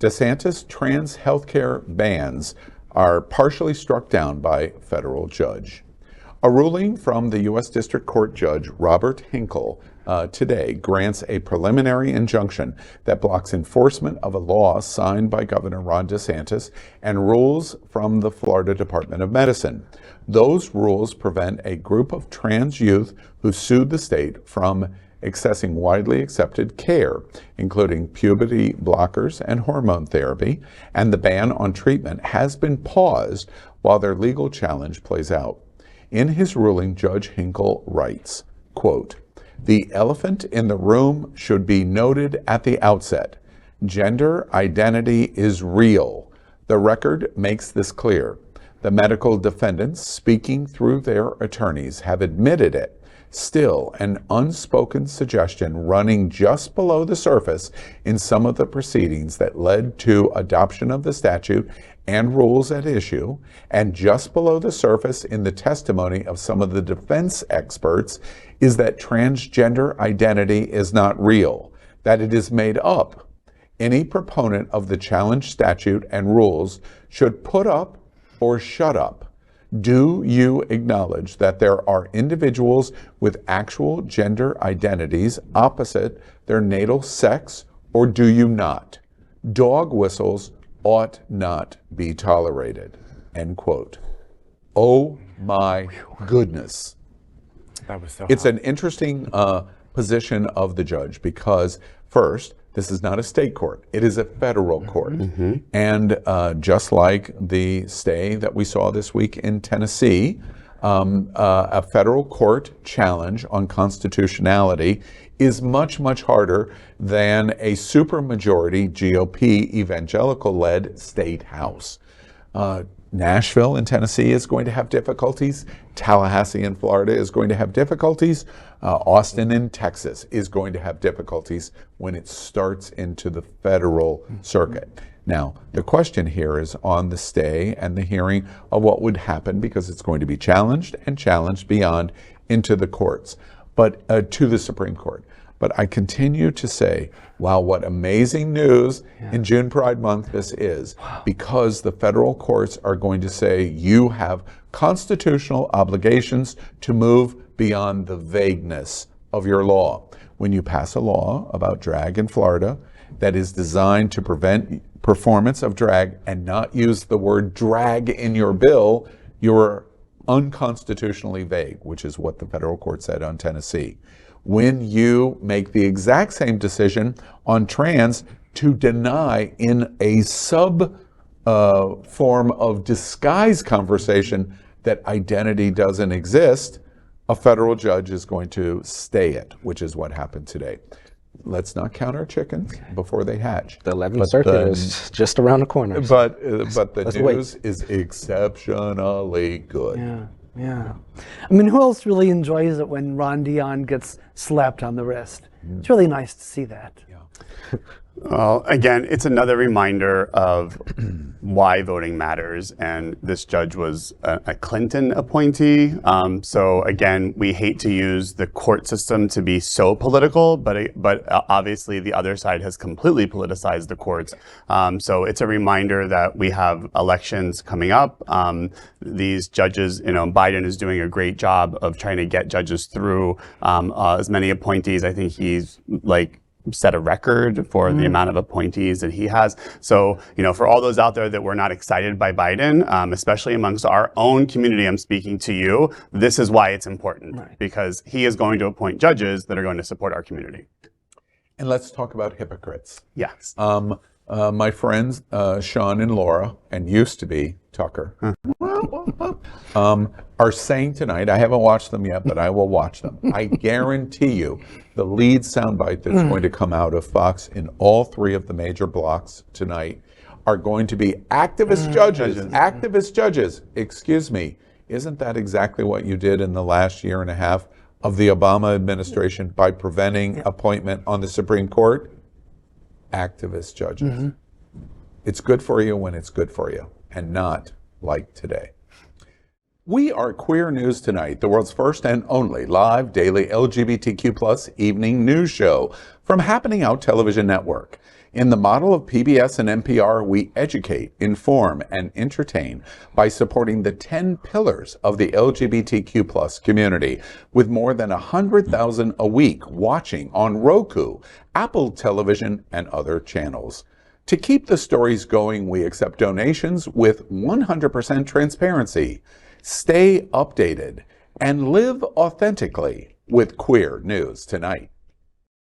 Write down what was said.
DeSantis trans healthcare bans are partially struck down by federal judge. A ruling from the U.S. District Court Judge Robert Hinkle today grants a preliminary injunction that blocks enforcement of a law signed by Governor Ron DeSantis and rules from the Florida Department of Medicine. Those rules prevent a group of trans youth who sued the state from accessing widely accepted care, including puberty blockers and hormone therapy, and the ban on treatment has been paused while their legal challenge plays out. In his ruling, Judge Hinkle writes, quote, "The elephant in the room should be noted at the outset. Gender identity is real. The record makes this clear. The medical defendants, speaking through their attorneys, have admitted it. Still, an unspoken suggestion running just below the surface in some of the proceedings that led to adoption of the statute and rules at issue, and just below the surface in the testimony of some of the defense experts, is that transgender identity is not real, that it is made up. Any proponent of the challenged statute and rules should put up or shut up. Do you acknowledge that there are individuals with actual gender identities opposite their natal sex, or do you not? Dog whistles ought not be tolerated." End quote. Oh my goodness. That was so It's hot. an interesting position of the judge because, first, this is not a state court. It is a federal court. And just like the stay that we saw this week in Tennessee, a federal court challenge on constitutionality is much, much harder than a supermajority GOP evangelical-led state house. Nashville in Tennessee is going to have difficulties. Tallahassee in Florida is going to have difficulties. Austin in Texas is going to have difficulties when it starts into the federal circuit. Now, the question here is on the stay and the hearing of what would happen, because it's going to be challenged and challenged beyond into the courts, but to the Supreme Court. But I continue to say, wow, what amazing news in June Pride Month this is, because the federal courts are going to say you have constitutional obligations to move beyond the vagueness of your law. When you pass a law about drag in Florida that is designed to prevent performance of drag and not use the word drag in your bill, you're unconstitutionally vague, which is what the federal court said on Tennessee. When you make the exact same decision on trans to deny in a sub form of disguise conversation that identity doesn't exist, a federal judge is going to stay it, which is what happened today. Let's not count our chickens before they hatch. The 11th Circuit is just around the corner. But the news is exceptionally good. Yeah. I mean, who else really enjoys it when Ron Dion gets slapped on the wrist? It's really nice to see that. Well, again, it's another reminder of why voting matters. And this judge was a Clinton appointee. So again, we hate to use the court system to be so political, but obviously the other side has completely politicized the courts. So it's a reminder that we have elections coming up. These judges, Biden is doing a great job of trying to get judges through as many appointees. I think he's set a record for the amount of appointees that he has. So, for all those out there that were not excited by Biden, especially amongst our own community, I'm speaking to you, this is why it's important, because he is going to appoint judges that are going to support our community. And let's talk about hypocrites. Yes. My friends, Sean and Laura, and used to be Tucker, are saying tonight, I haven't watched them yet, but I will watch them. I guarantee you the lead soundbite that's going to come out of Fox in all three of the major blocks tonight are going to be activist judges. Activist judges. Excuse me, isn't that exactly what you did in the last year and a half of the Obama administration by preventing appointment on the Supreme Court? Activist judges. It's good for you when it's good for you, and not like today. We are Queer News Tonight, the world's first and only live daily LGBTQ+ evening news show from Happening Out Television Network. In the model of PBS and NPR, we educate, inform, and entertain by supporting the 10 pillars of the LGBTQ+ community, with more than 100,000 a week watching on Roku, Apple Television, and other channels. To keep the stories going, we accept donations with 100% transparency. Stay updated and live authentically with Queer News Tonight.